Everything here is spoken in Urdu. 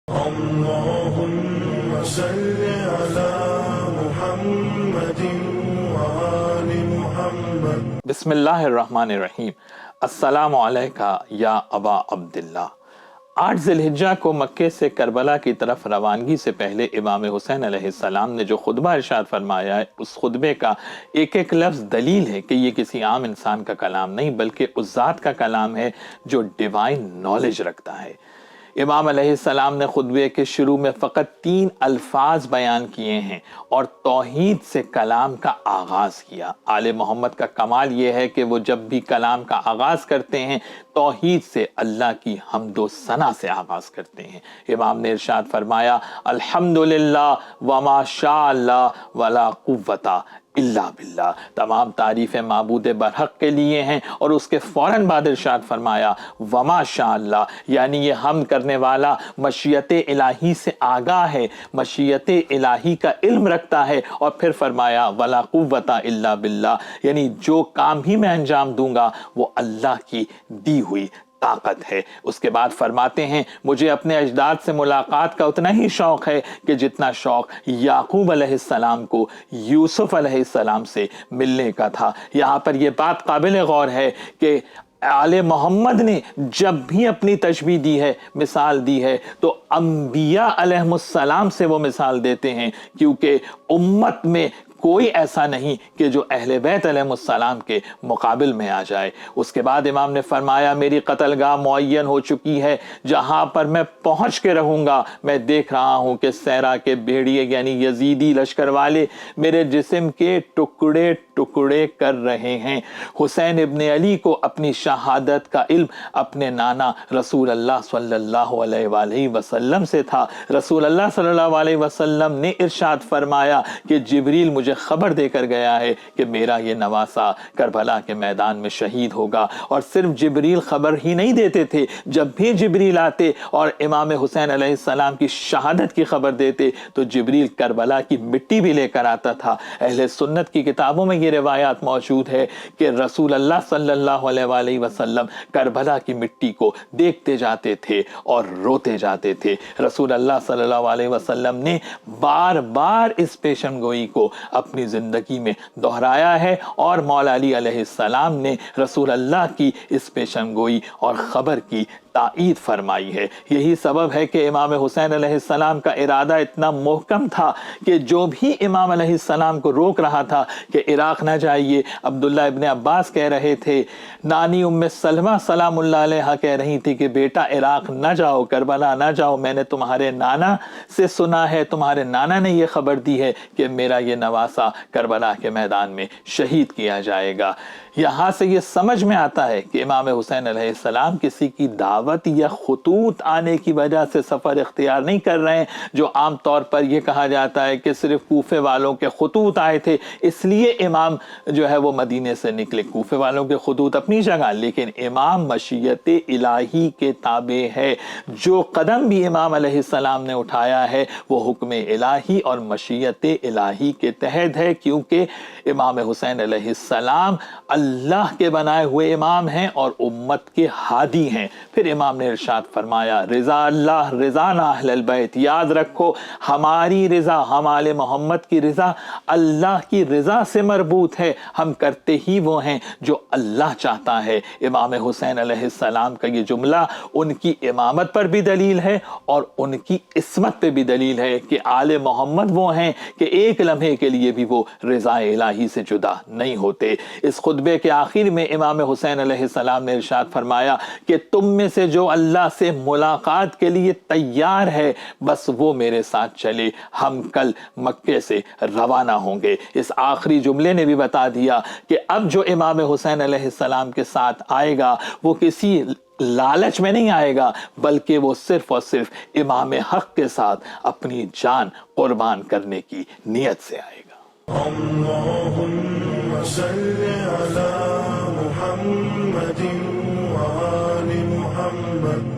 اللهم صل على محمد وآل محمد۔ بسم اللہ الرحمن الرحیم۔ السلام علیکہ یا ابا عبداللہ۔ 8 ذی الحجہ کو مکے سے کربلا کی طرف روانگی سے پہلے امام حسین علیہ السلام نے جو خطبہ ارشاد فرمایا ہے، اس خطبے کا ایک ایک لفظ دلیل ہے کہ یہ کسی عام انسان کا کلام نہیں بلکہ اس ذات کا کلام ہے جو ڈیوائن نالج رکھتا ہے۔ امام علیہ السلام نے خطبے کے شروع میں فقط 3 الفاظ بیان کیے ہیں اور توحید سے کلام کا آغاز کیا۔ آل محمد کا کمال یہ ہے کہ وہ جب بھی کلام کا آغاز کرتے ہیں توحید سے، اللہ کی حمد و ثنا سے آغاز کرتے ہیں۔ امام نے ارشاد فرمایا الحمدللہ وما شاء اللہ ولا قوت الا باللہ، تمام تعریفیں معبود برحق کے لیے ہیں، اور اس کے فوراً بعد ارشاد فرمایا وما شاء اللہ، یعنی یہ حمد کرنے والا مشیت الہی سے آگاہ ہے، مشیت الہی کا علم رکھتا ہے، اور پھر فرمایا ولا قوت الا باللہ، یعنی جو کام بھی میں انجام دوں گا وہ اللہ کی دی ہوئی طاقت ہے۔ اس کے بعد فرماتے ہیں مجھے اپنے اجداد سے ملاقات کا اتنا ہی شوق ہے کہ جتنا شوق یعقوب علیہ السلام کو یوسف علیہ السلام سے ملنے کا تھا۔ یہاں پر یہ بات قابل غور ہے کہ آل محمد نے جب بھی اپنی تشبیہ دی ہے، مثال دی ہے، تو انبیاء علیہ السلام سے وہ مثال دیتے ہیں، کیونکہ امت میں کوئی ایسا نہیں کہ جو اہل بیت علیہ السلام کے مقابل میں آ جائے۔ اس کے بعد امام نے فرمایا میری قتل گاہ معین ہو چکی ہے، جہاں پر میں پہنچ کے رہوں گا۔ میں دیکھ رہا ہوں کہ صحرا کے بھیڑیے یعنی یزیدی لشکر والے میرے جسم کے ٹکڑے ٹکڑے کر رہے ہیں۔ حسین ابن علی کو اپنی شہادت کا علم اپنے نانا رسول اللہ صلی اللہ علیہ وآلہ وسلم سے تھا۔ رسول اللہ صلی اللہ علیہ وسلم نے ارشاد فرمایا کہ جبریل مجھے خبر دے کر گیا ہے کہ میرا یہ نواسا کربلا کے میدان میں شہید ہوگا، اور صرف جبریل خبر ہی نہیں دیتے تھے، جب بھی جبریل آتے اور امام حسین علیہ السلام کی شہادت کی خبر دیتے تو جبریل کربلا کی مٹی بھی لے کر آتا تھا۔ اہل سنت کی کتابوں میں یہ روایات موجود ہے کہ رسول اللہ صلی اللہ علیہ وآلہ وسلم کربلا کی مٹی کو دیکھتے جاتے تھے اور روتے جاتے تھے۔ رسول اللہ صلی اللہ علیہ وسلم نے بار بار اس پیشن گوئی کو اپنی زندگی میں دہرایا ہے، اور مولا علی علیہ السلام نے رسول اللہ کی اس پیشن گوئی اور خبر کی تائید فرمائی ہے۔ یہی سبب ہے کہ امام حسین علیہ السلام کا ارادہ اتنا محکم تھا کہ جو بھی امام علیہ السلام کو روک رہا تھا کہ عراق نہ جائیے، عبداللہ ابن عباس کہہ رہے تھے، نانی ام سلمہ سلام اللہ علیہ کہہ رہی تھی کہ بیٹا عراق نہ جاؤ، کربلا نہ جاؤ، میں نے تمہارے نانا سے سنا ہے، تمہارے نانا نے یہ خبر دی ہے کہ میرا یہ نواسا کربلا کے میدان میں شہید کیا جائے گا۔ یہاں سے یہ سمجھ میں آتا ہے کہ امام حسین علیہ السلام کسی کی دعوت یا خطوط آنے کی وجہ سے سفر اختیار نہیں کر رہے ہیں، جو عام طور پر یہ کہا جاتا ہے کہ صرف کوفے والوں کے خطوط آئے تھے اس لیے امام جو ہے وہ مدینے سے نکلے۔ کوفے والوں کے خطوط اپنی جگہ، لیکن امام مشیت الہی کے تابع ہے۔ جو قدم بھی امام علیہ السلام نے اٹھایا ہے وہ حکم الہی اور مشیت الہی کے تحت ہے، کیونکہ امام حسین علیہ السلام اللہ کے بنائے ہوئے امام ہیں اور امت کے ہادی ہیں۔ پھر امام نے ارشاد فرمایا رضا اللہ رضا نا اہل البیت، یاد رکھو ہماری رضا، ہم آل محمد کی رضا اللہ کی رضا سے مربوط ہے، ہم کرتے ہی وہ ہیں جو اللہ چاہتا ہے۔ امام حسین علیہ السلام کا یہ جملہ ان کی امامت پر بھی دلیل ہے اور ان کی عصمت پہ بھی دلیل ہے کہ آل محمد وہ ہیں کہ ایک لمحے کے لیے بھی وہ رضا الہی سے جدا نہیں ہوتے۔ اس خطبے کے آخر میں امام حسین علیہ السلام نے ارشاد فرمایا کہ تم میں سے جو اللہ سے ملاقات کے لیے تیار ہے بس وہ میرے ساتھ چلے، ہم کل مکے سے روانہ ہوں گے۔ اس آخری جملے نے بھی بتا دیا کہ اب جو امام حسین علیہ السلام کے ساتھ آئے گا وہ کسی لالچ میں نہیں آئے گا، بلکہ وہ صرف اور صرف امام حق کے ساتھ اپنی جان قربان کرنے کی نیت سے آئے گا۔ اللهم صل على محمد